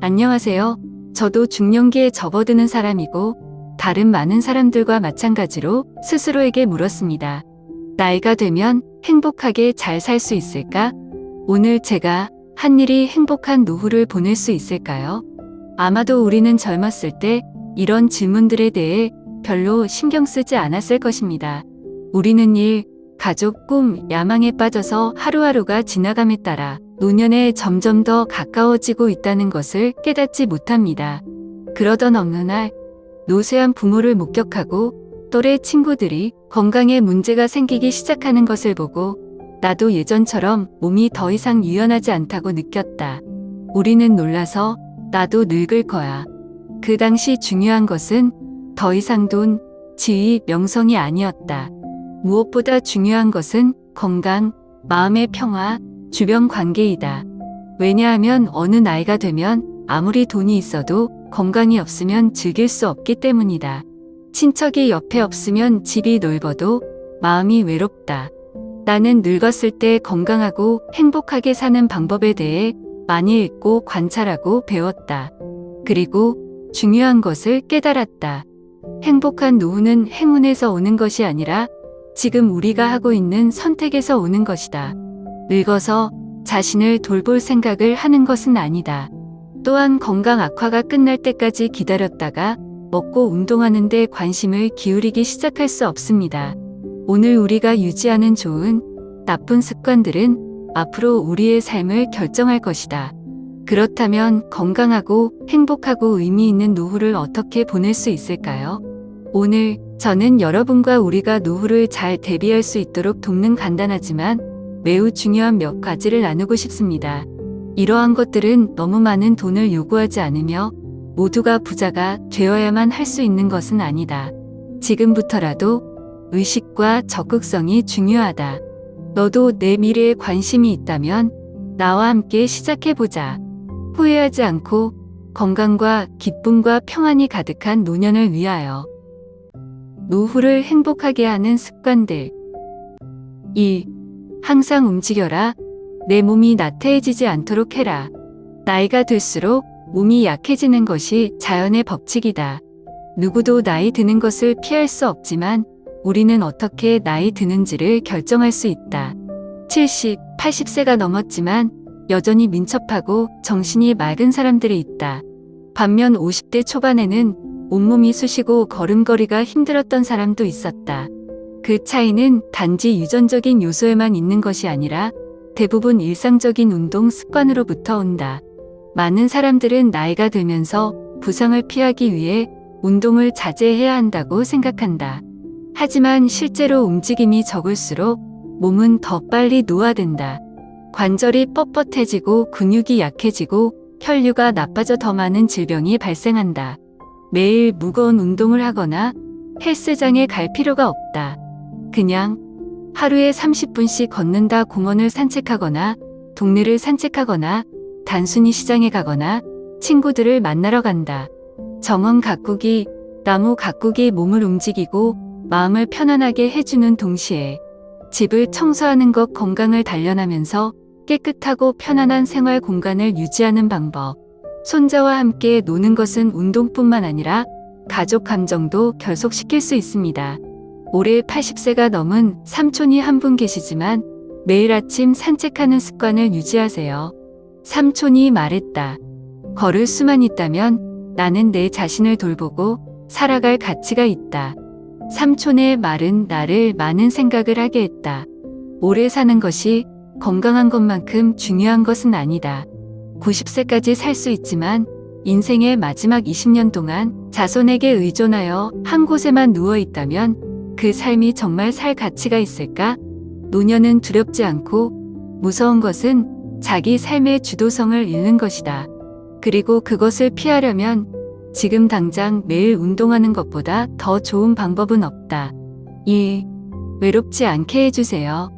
안녕하세요. 저도 중년기에 접어드는 사람이고 다른 많은 사람들과 마찬가지로 스스로에게 물었습니다. 나이가 되면 행복하게 잘 살 수 있을까? 오늘 제가 한 일이 행복한 노후를 보낼 수 있을까요? 아마도 우리는 젊었을 때 이런 질문들에 대해 별로 신경 쓰지 않았을 것입니다. 우리는 일, 가족, 꿈, 야망에 빠져서 하루하루가 지나감에 따라 노년에 점점 더 가까워지고 있다는 것을 깨닫지 못합니다. 그러던 어느 날 노쇠한 부모를 목격하고 또래 친구들이 건강에 문제가 생기기 시작하는 것을 보고 나도 예전처럼 몸이 더 이상 유연하지 않다고 느꼈다. 우리는 놀라서 나도 늙을 거야. 그 당시 중요한 것은 더 이상 돈, 지위, 명성이 아니었다. 무엇보다 중요한 것은 건강, 마음의 평화, 주변 관계이다. 왜냐하면 어느 나이가 되면 아무리 돈이 있어도 건강이 없으면 즐길 수 없기 때문이다. 친척이 옆에 없으면 집이 넓어도 마음이 외롭다. 나는 늙었을 때 건강하고 행복하게 사는 방법에 대해 많이 읽고 관찰하고 배웠다. 그리고 중요한 것을 깨달았다. 행복한 노후는 행운에서 오는 것이 아니라 지금 우리가 하고 있는 선택에서 오는 것이다. 늙어서 자신을 돌볼 생각을 하는 것은 아니다. 또한 건강 악화가 끝날 때까지 기다렸다가 먹고 운동하는 데 관심을 기울이기 시작할 수 없습니다. 오늘 우리가 유지하는 좋은, 나쁜 습관들은 앞으로 우리의 삶을 결정할 것이다. 그렇다면 건강하고 행복하고 의미 있는 노후를 어떻게 보낼 수 있을까요? 오늘 저는 여러분과 우리가 노후를 잘 대비할 수 있도록 돕는 간단하지만 매우 중요한 몇 가지를 나누고 싶습니다. 이러한 것들은 너무 많은 돈을 요구하지 않으며 모두가 부자가 되어야만 할 수 있는 것은 아니다. 지금부터라도 의식과 적극성이 중요하다. 너도 내 미래에 관심이 있다면 나와 함께 시작해보자. 후회하지 않고 건강과 기쁨과 평안이 가득한 노년을 위하여. 노후를 행복하게 하는 습관들. 1. 항상 움직여라. 내 몸이 나태해지지 않도록 해라. 나이가 들수록 몸이 약해지는 것이 자연의 법칙이다. 누구도 나이 드는 것을 피할 수 없지만 우리는 어떻게 나이 드는지를 결정할 수 있다. 70, 80세가 넘었지만 여전히 민첩하고 정신이 맑은 사람들이 있다. 반면 50대 초반에는 온몸이 쑤시고 걸음걸이가 힘들었던 사람도 있었다. 그 차이는 단지 유전적인 요소에만 있는 것이 아니라 대부분 일상적인 운동 습관으로부터 온다. 많은 사람들은 나이가 들면서 부상을 피하기 위해 운동을 자제해야 한다고 생각한다. 하지만 실제로 움직임이 적을수록 몸은 더 빨리 노화된다. 관절이 뻣뻣해지고 근육이 약해지고 혈류가 나빠져 더 많은 질병이 발생한다. 매일 무거운 운동을 하거나 헬스장에 갈 필요가 없다. 그냥 하루에 30분씩 걷는다. 공원을 산책하거나 동네를 산책하거나 단순히 시장에 가거나 친구들을 만나러 간다. 정원 가꾸기, 나무 가꾸기 몸을 움직이고 마음을 편안하게 해주는 동시에 집을 청소하는 것 건강을 단련하면서 깨끗하고 편안한 생활 공간을 유지하는 방법. 손자와 함께 노는 것은 운동뿐만 아니라 가족 감정도 결속시킬 수 있습니다. 올해 80세가 넘은 삼촌이 한 분 계시지만 매일 아침 산책하는 습관을 유지하세요. 삼촌이 말했다. 걸을 수만 있다면 나는 내 자신을 돌보고 살아갈 가치가 있다. 삼촌의 말은 나를 많은 생각을 하게 했다. 오래 사는 것이 건강한 것만큼 중요한 것은 아니다. 90세까지 살 수 있지만 인생의 마지막 20년 동안 자손에게 의존하여 한 곳에만 누워 있다면 그 삶이 정말 살 가치가 있을까? 노년은 두렵지 않고 무서운 것은 자기 삶의 주도성을 잃는 것이다. 그리고 그것을 피하려면 지금 당장 매일 운동하는 것보다 더 좋은 방법은 없다. 2. 외롭지 않게 해주세요.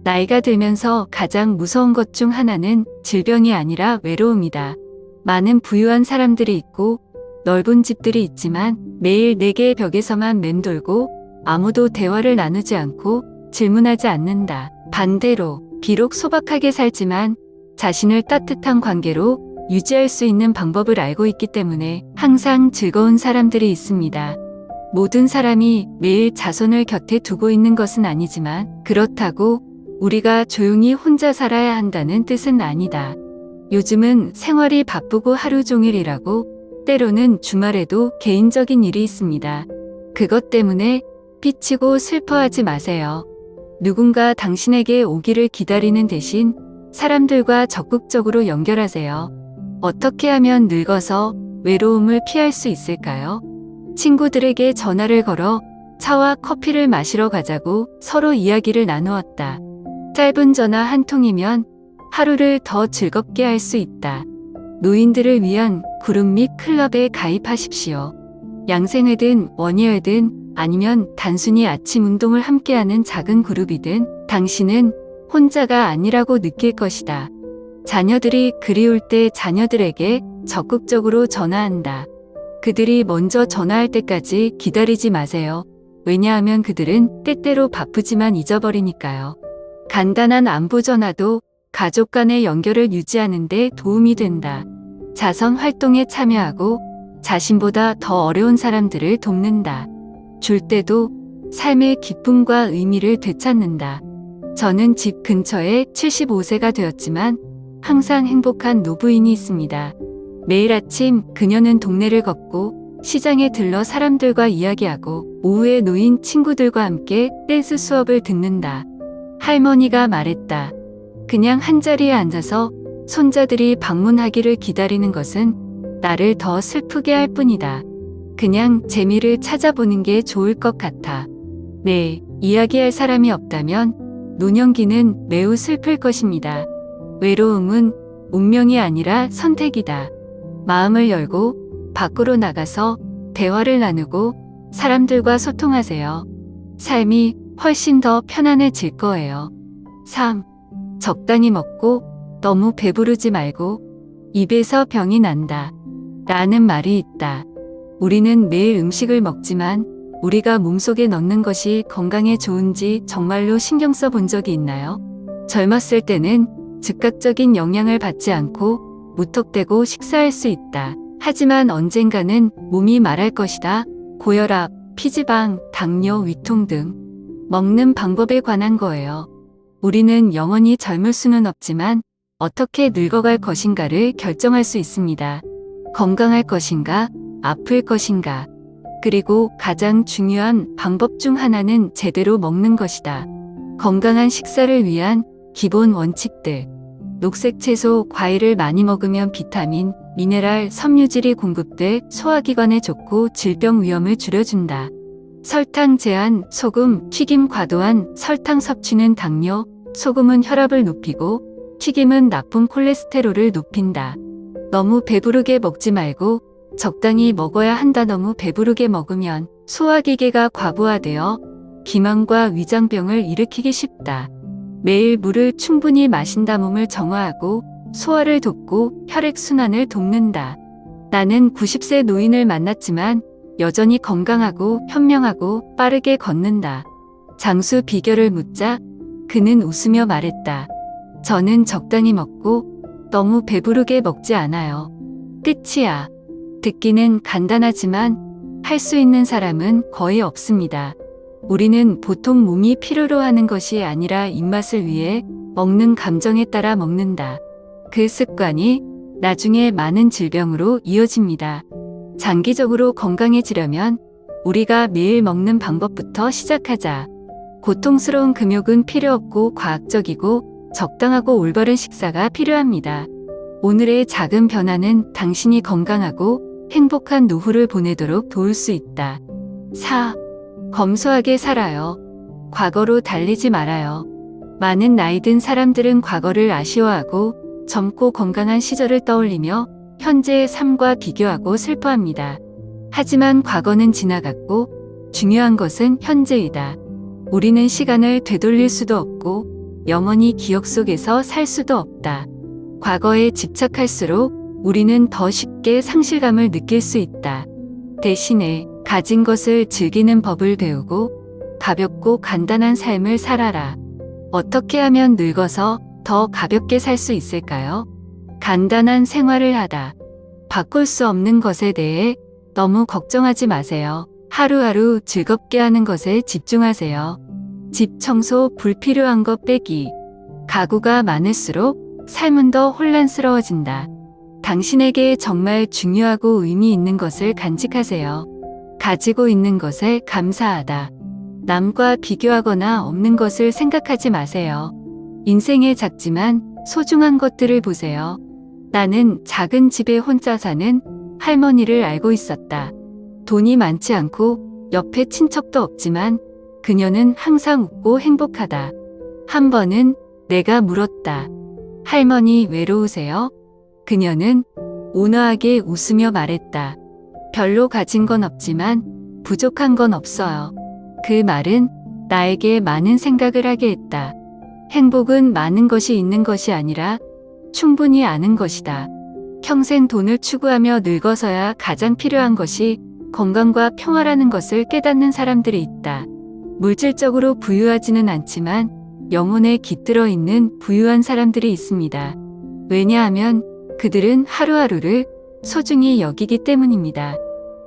나이가 들면서 가장 무서운 것 중 하나는 질병이 아니라 외로움이다. 많은 부유한 사람들이 있고 넓은 집들이 있지만 매일 네 개의 벽에서만 맴돌고 아무도 대화를 나누지 않고 질문하지 않는다. 반대로 비록 소박하게 살지만 자신을 따뜻한 관계로 유지할 수 있는 방법을 알고 있기 때문에 항상 즐거운 사람들이 있습니다. 모든 사람이 매일 자손을 곁에 두고 있는 것은 아니지만 그렇다고 우리가 조용히 혼자 살아야 한다는 뜻은 아니다. 요즘은 생활이 바쁘고 하루 종일 일하고 때로는 주말에도 개인적인 일이 있습니다. 그것 때문에 삐치고 슬퍼하지 마세요. 누군가 당신에게 오기를 기다리는 대신 사람들과 적극적으로 연결하세요. 어떻게 하면 늙어서 외로움을 피할 수 있을까요? 친구들에게 전화를 걸어 차와 커피를 마시러 가자고 서로 이야기를 나누었다. 짧은 전화 한 통이면 하루를 더 즐겁게 할 수 있다. 노인들을 위한 그룹 및 클럽에 가입하십시오. 양생회든 원예회든 아니면 단순히 아침 운동을 함께하는 작은 그룹이든 당신은 혼자가 아니라고 느낄 것이다. 자녀들이 그리울 때 자녀들에게 적극적으로 전화한다. 그들이 먼저 전화할 때까지 기다리지 마세요. 왜냐하면 그들은 때때로 바쁘지만 잊어버리니까요. 간단한 안부 전화도 가족 간의 연결을 유지하는 데 도움이 된다. 자선 활동에 참여하고 자신보다 더 어려운 사람들을 돕는다. 줄 때도 삶의 기쁨과 의미를 되찾는다. 저는 집 근처에 75세가 되었지만 항상 행복한 노부인이 있습니다. 매일 아침 그녀는 동네를 걷고 시장에 들러 사람들과 이야기하고 오후에 노인 친구들과 함께 댄스 수업을 듣는다. 할머니가 말했다. 그냥 한자리에 앉아서 손자들이 방문하기를 기다리는 것은 나를 더 슬프게 할 뿐이다. 그냥 재미를 찾아보는 게 좋을 것 같아. 네, 이야기할 사람이 없다면 노년기는 매우 슬플 것입니다. 외로움은 운명이 아니라 선택이다. 마음을 열고 밖으로 나가서 대화를 나누고 사람들과 소통하세요. 삶이 훨씬 더 편안해질 거예요. 3. 적당히 먹고 너무 배부르지 말고 입에서 병이 난다. 라는 말이 있다. 우리는 매일 음식을 먹지만 우리가 몸속에 넣는 것이 건강에 좋은지 정말로 신경 써본 적이 있나요? 젊었을 때는 즉각적인 영향을 받지 않고 무턱대고 식사할 수 있다. 하지만 언젠가는 몸이 말할 것이다. 고혈압, 피지방, 당뇨, 위통 등 먹는 방법에 관한 거예요. 우리는 영원히 젊을 수는 없지만 어떻게 늙어갈 것인가를 결정할 수 있습니다. 건강할 것인가, 아플 것인가. 그리고 가장 중요한 방법 중 하나는 제대로 먹는 것이다. 건강한 식사를 위한 기본 원칙들. 녹색 채소, 과일을 많이 먹으면 비타민, 미네랄, 섬유질이 공급돼 소화기관에 좋고 질병 위험을 줄여준다. 설탕 제한, 소금, 튀김 과도한 설탕 섭취는 당뇨, 소금은 혈압을 높이고 튀김은 나쁜 콜레스테롤을 높인다. 너무 배부르게 먹지 말고 적당히 먹어야 한다. 너무 배부르게 먹으면 소화기계가 과부하되어 비만과 위장병을 일으키기 쉽다. 매일 물을 충분히 마신다. 몸을 정화하고 소화를 돕고 혈액순환을 돕는다. 나는 90세 노인을 만났지만 여전히 건강하고 현명하고 빠르게 걷는다. 장수 비결을 묻자 그는 웃으며 말했다. 저는 적당히 먹고 너무 배부르게 먹지 않아요. 끝이야. 듣기는 간단하지만 할 수 있는 사람은 거의 없습니다. 우리는 보통 몸이 필요로 하는 것이 아니라 입맛을 위해 먹는 감정에 따라 먹는다. 그 습관이 나중에 많은 질병으로 이어집니다. 장기적으로 건강해지려면 우리가 매일 먹는 방법부터 시작하자. 고통스러운 금욕은 필요 없고 과학적이고 적당하고 올바른 식사가 필요합니다. 오늘의 작은 변화는 당신이 건강하고 행복한 노후를 보내도록 도울 수 있다. 4. 검소하게 살아요. 과거로 달리지 말아요. 많은 나이 든 사람들은 과거를 아쉬워하고 젊고 건강한 시절을 떠올리며 현재의 삶과 비교하고 슬퍼합니다. 하지만 과거는 지나갔고 중요한 것은 현재이다. 우리는 시간을 되돌릴 수도 없고 영원히 기억 속에서 살 수도 없다. 과거에 집착할수록 우리는 더 쉽게 상실감을 느낄 수 있다. 대신에 가진 것을 즐기는 법을 배우고 가볍고 간단한 삶을 살아라. 어떻게 하면 늙어서 더 가볍게 살 수 있을까요? 간단한 생활을 하다. 바꿀 수 없는 것에 대해 너무 걱정하지 마세요. 하루하루 즐겁게 하는 것에 집중하세요. 집 청소 불필요한 것 빼기. 가구가 많을수록 삶은 더 혼란스러워진다. 당신에게 정말 중요하고 의미 있는 것을 간직하세요. 가지고 있는 것에 감사하다. 남과 비교하거나 없는 것을 생각하지 마세요. 인생의 작지만 소중한 것들을 보세요. 나는 작은 집에 혼자 사는 할머니를 알고 있었다. 돈이 많지 않고 옆에 친척도 없지만 그녀는 항상 웃고 행복하다. 한 번은 내가 물었다. 할머니 외로우세요? 그녀는 온화하게 웃으며 말했다. 별로 가진 건 없지만 부족한 건 없어요. 그 말은 나에게 많은 생각을 하게 했다. 행복은 많은 것이 있는 것이 아니라 충분히 아는 것이다. 평생 돈을 추구하며 늙어서야 가장 필요한 것이 건강과 평화라는 것을 깨닫는 사람들이 있다. 물질적으로 부유하지는 않지만 영혼에 깃들어 있는 부유한 사람들이 있습니다. 왜냐하면 그들은 하루하루를 소중히 여기기 때문입니다.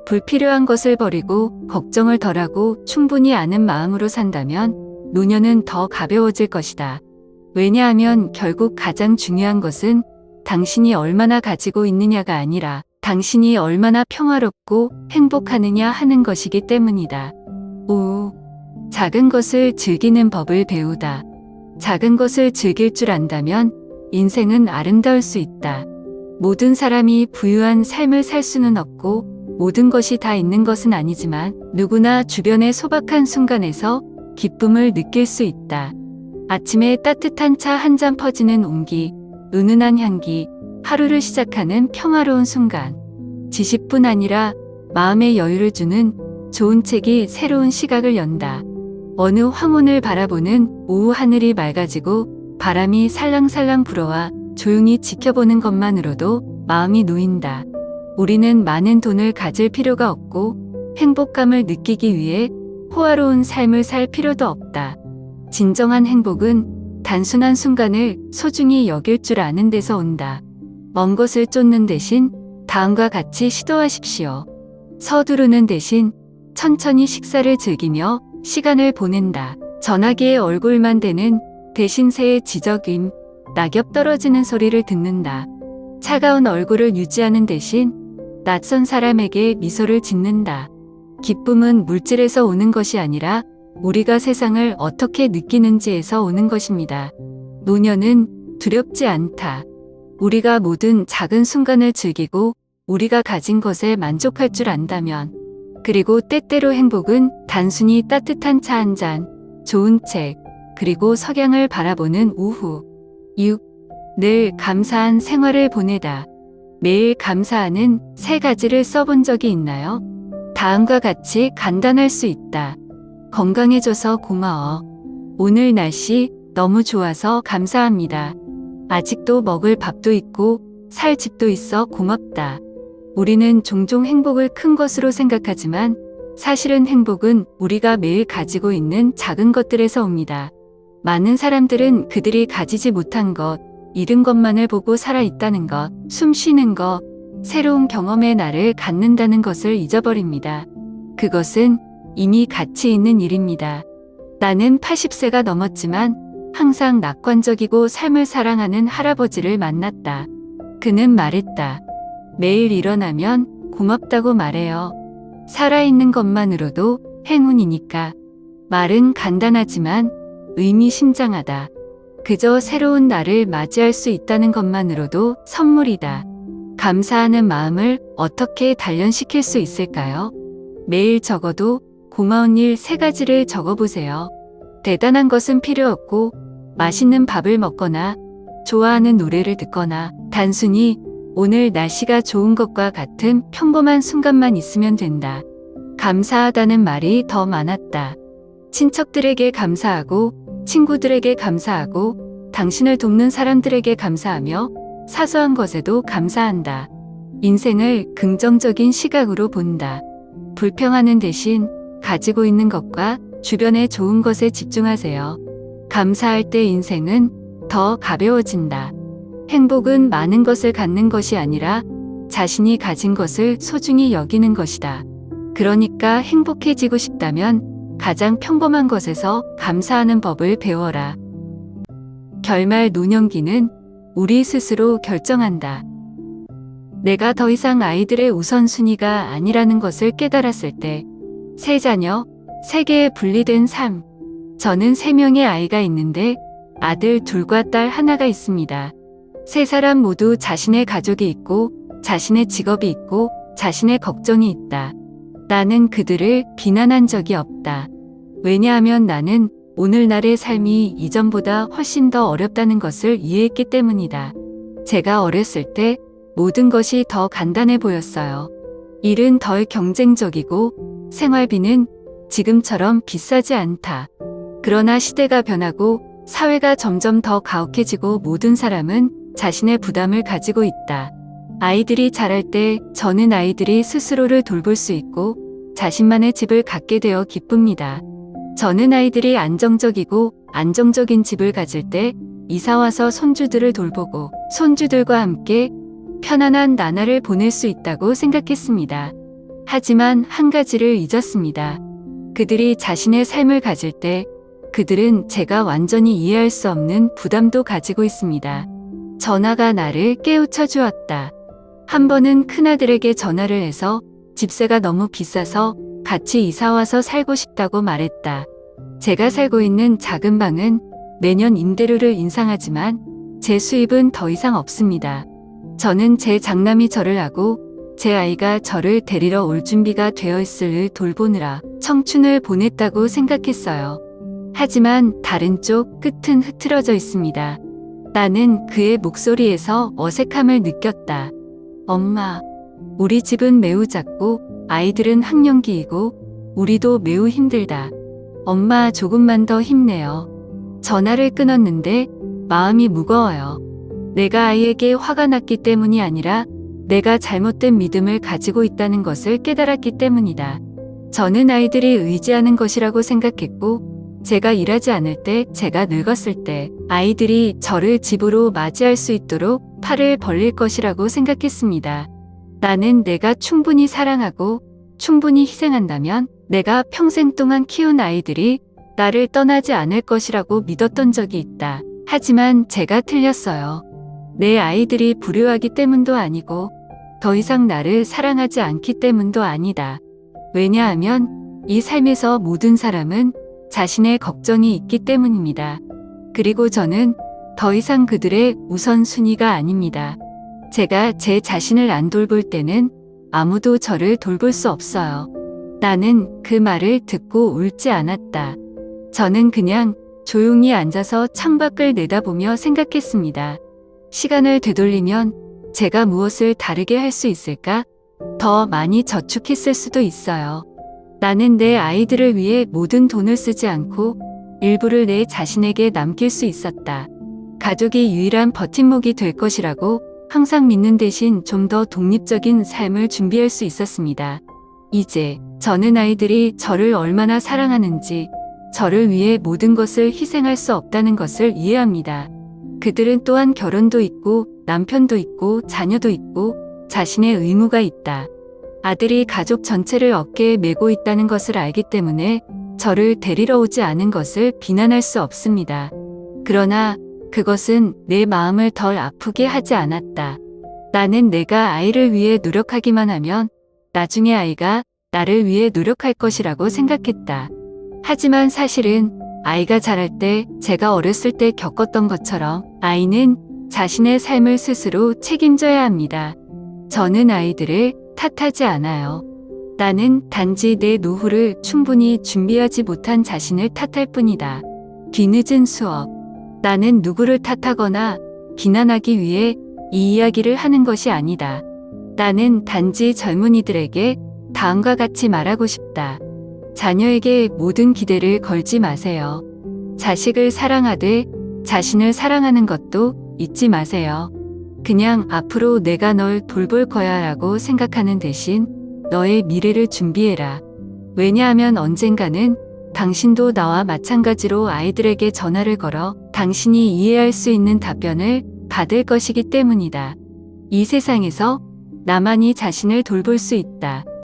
불필요한 것을 버리고 걱정을 덜하고 충분히 아는 마음으로 산다면 노년은 더 가벼워질 것이다. 왜냐하면 결국 가장 중요한 것은 당신이 얼마나 가지고 있느냐가 아니라 당신이 얼마나 평화롭고 행복하느냐 하는 것이기 때문이다. 5. 작은 것을 즐기는 법을 배우다. 작은 것을 즐길 줄 안다면 인생은 아름다울 수 있다. 모든 사람이 부유한 삶을 살 수는 없고 모든 것이 다 있는 것은 아니지만 누구나 주변의 소박한 순간에서 기쁨을 느낄 수 있다. 아침에 따뜻한 차 한 잔 퍼지는 온기, 은은한 향기, 하루를 시작하는 평화로운 순간. 지식뿐 아니라 마음의 여유를 주는 좋은 책이 새로운 시각을 연다. 어느 황혼을 바라보는 오후 하늘이 맑아지고 바람이 살랑살랑 불어와 조용히 지켜보는 것만으로도 마음이 놓인다. 우리는 많은 돈을 가질 필요가 없고 행복감을 느끼기 위해 호화로운 삶을 살 필요도 없다. 진정한 행복은 단순한 순간을 소중히 여길 줄 아는 데서 온다. 먼 것을 쫓는 대신 다음과 같이 시도하십시오. 서두르는 대신 천천히 식사를 즐기며 시간을 보낸다. 전화기의 얼굴만 대는 대신 새의 지저귀, 낙엽 떨어지는 소리를 듣는다. 차가운 얼굴을 유지하는 대신 낯선 사람에게 미소를 짓는다. 기쁨은 물질에서 오는 것이 아니라 우리가 세상을 어떻게 느끼는지에서 오는 것입니다. 노년은 두렵지 않다. 우리가 모든 작은 순간을 즐기고 우리가 가진 것에 만족할 줄 안다면, 그리고 때때로 행복은 단순히 따뜻한 차 한 잔, 좋은 책, 그리고 석양을 바라보는 오후. 6. 늘 감사한 생활을 보내다. 매일 감사하는 3가지를 써본 적이 있나요? 다음과 같이 간단할 수 있다. 건강해져서 고마워. 오늘 날씨 너무 좋아서 감사합니다. 아직도 먹을 밥도 있고 살 집도 있어 고맙다. 우리는 종종 행복을 큰 것으로 생각하지만 사실은 행복은 우리가 매일 가지고 있는 작은 것들에서 옵니다. 많은 사람들은 그들이 가지지 못한 것, 잃은 것만을 보고 살아있다는 것, 숨 쉬는 것, 새로운 경험의 날을 갖는다는 것을 잊어버립니다. 그것은 이미 가치 있는 일입니다. 나는 80세가 넘었지만 항상 낙관적이고 삶을 사랑하는 할아버지를 만났다. 그는 말했다. 매일 일어나면 고맙다고 말해요. 살아있는 것만으로도 행운이니까. 말은 간단하지만 의미심장하다. 그저 새로운 날을 맞이할 수 있다는 것만으로도 선물이다. 감사하는 마음을 어떻게 단련시킬 수 있을까요? 매일 적어도 고마운 일 3가지를 적어보세요. 대단한 것은 필요 없고 맛있는 밥을 먹거나 좋아하는 노래를 듣거나 단순히 오늘 날씨가 좋은 것과 같은 평범한 순간만 있으면 된다. 감사하다는 말이 더 많았다. 친척들에게 감사하고 친구들에게 감사하고 당신을 돕는 사람들에게 감사하며 사소한 것에도 감사한다. 인생을 긍정적인 시각으로 본다. 불평하는 대신 가지고 있는 것과 주변의 좋은 것에 집중하세요. 감사할 때 인생은 더 가벼워진다. 행복은 많은 것을 갖는 것이 아니라 자신이 가진 것을 소중히 여기는 것이다. 그러니까 행복해지고 싶다면 가장 평범한 것에서 감사하는 법을 배워라. 결말 노년기는 우리 스스로 결정한다. 내가 더 이상 아이들의 우선순위가 아니라는 것을 깨달았을 때, 세 자녀, 세계에 분리된 삶. 저는 3명의 아이가 있는데 아들 2과 딸 1가 있습니다. 3사람 모두 자신의 가족이 있고 자신의 직업이 있고 자신의 걱정이 있다. 나는 그들을 비난한 적이 없다. 왜냐하면 나는 오늘날의 삶이 이전보다 훨씬 더 어렵다는 것을 이해했기 때문이다. 제가 어렸을 때 모든 것이 더 간단해 보였어요. 일은 덜 경쟁적이고 생활비는 지금처럼 비싸지 않다. 그러나 시대가 변하고 사회가 점점 더 가혹해지고 모든 사람은 자신의 부담을 가지고 있다. 아이들이 자랄 때 저는 아이들이 스스로를 돌볼 수 있고 자신만의 집을 갖게 되어 기쁩니다. 저는 아이들이 안정적이고 안정적인 집을 가질 때 이사와서 손주들을 돌보고 손주들과 함께 편안한 나날을 보낼 수 있다고 생각했습니다. 하지만 한 가지를 잊었습니다. 그들이 자신의 삶을 가질 때 그들은 제가 완전히 이해할 수 없는 부담도 가지고 있습니다. 전화가 나를 깨우쳐 주었다. 한 번은 큰아들에게 전화를 해서 집세가 너무 비싸서 같이 이사와서 살고 싶다고 말했다. 제가 살고 있는 작은 방은 매년 임대료를 인상하지만 제 수입은 더 이상 없습니다. 저는 제 장남이 저를 하고 제 아이가 저를 데리러 올 준비가 되어 있을 돌보느라 청춘을 보냈다고 생각했어요. 하지만 다른 쪽 끝은 흐트러져 있습니다. 나는 그의 목소리에서 어색함을 느꼈다. 엄마, 우리 집은 매우 작고 아이들은 학령기이고 우리도 매우 힘들다. 엄마 조금만 더 힘내요. 전화를 끊었는데 마음이 무거워요. 내가 아이에게 화가 났기 때문이 아니라 내가 잘못된 믿음을 가지고 있다는 것을 깨달았기 때문이다. 저는 아이들이 의지하는 것이라고 생각했고 제가 일하지 않을 때, 제가 늙었을 때 아이들이 저를 집으로 맞이할 수 있도록 팔을 벌릴 것이라고 생각했습니다. 나는 내가 충분히 사랑하고 충분히 희생한다면 내가 평생 동안 키운 아이들이 나를 떠나지 않을 것이라고 믿었던 적이 있다. 하지만 제가 틀렸어요. 내 아이들이 불효하기 때문도 아니고 더 이상 나를 사랑하지 않기 때문도 아니다. 왜냐하면 이 삶에서 모든 사람은 자신의 걱정이 있기 때문입니다. 그리고 저는 더 이상 그들의 우선순위가 아닙니다. 제가 제 자신을 안 돌볼 때는 아무도 저를 돌볼 수 없어요. 나는 그 말을 듣고 울지 않았다. 저는 그냥 조용히 앉아서 창밖을 내다보며 생각했습니다. 시간을 되돌리면 제가 무엇을 다르게 할 수 있을까? 더 많이 저축했을 수도 있어요. 나는 내 아이들을 위해 모든 돈을 쓰지 않고 일부를 내 자신에게 남길 수 있었다. 가족이 유일한 버팀목이 될 것이라고 항상 믿는 대신 좀 더 독립적인 삶을 준비할 수 있었습니다. 이제 저는 아이들이 저를 얼마나 사랑하는지, 저를 위해 모든 것을 희생할 수 없다는 것을 이해합니다. 그들은 또한 결혼도 있고 남편도 있고 자녀도 있고 자신의 의무가 있다. 아들이 가족 전체를 어깨에 메고 있다는 것을 알기 때문에 저를 데리러 오지 않은 것을 비난할 수 없습니다. 그러나 그것은 내 마음을 덜 아프게 하지 않았다. 나는 내가 아이를 위해 노력하기만 하면 나중에 아이가 나를 위해 노력할 것이라고 생각했다. 하지만 사실은 아이가 자랄 때 제가 어렸을 때 겪었던 것처럼 아이는 자신의 삶을 스스로 책임져야 합니다. 저는 아이들을 탓하지 않아요. 나는 단지 내 노후를 충분히 준비하지 못한 자신을 탓할 뿐이다. 뒤늦은 수업. 나는 누구를 탓하거나 비난하기 위해 이 이야기를 하는 것이 아니다. 나는 단지 젊은이들에게 다음과 같이 말하고 싶다. 자녀에게 모든 기대를 걸지 마세요. 자식을 사랑하되 자신을 사랑하는 것도 잊지 마세요. 그냥 앞으로 내가 널 돌볼 거야 라고 생각하는 대신 너의 미래를 준비해라. 왜냐하면 언젠가는 당신도 나와 마찬가지로 아이들에게 전화를 걸어 당신이 이해할 수 있는 답변을 받을 것이기 때문이다. 이 세상에서 나만이 자신을 돌볼 수 있다.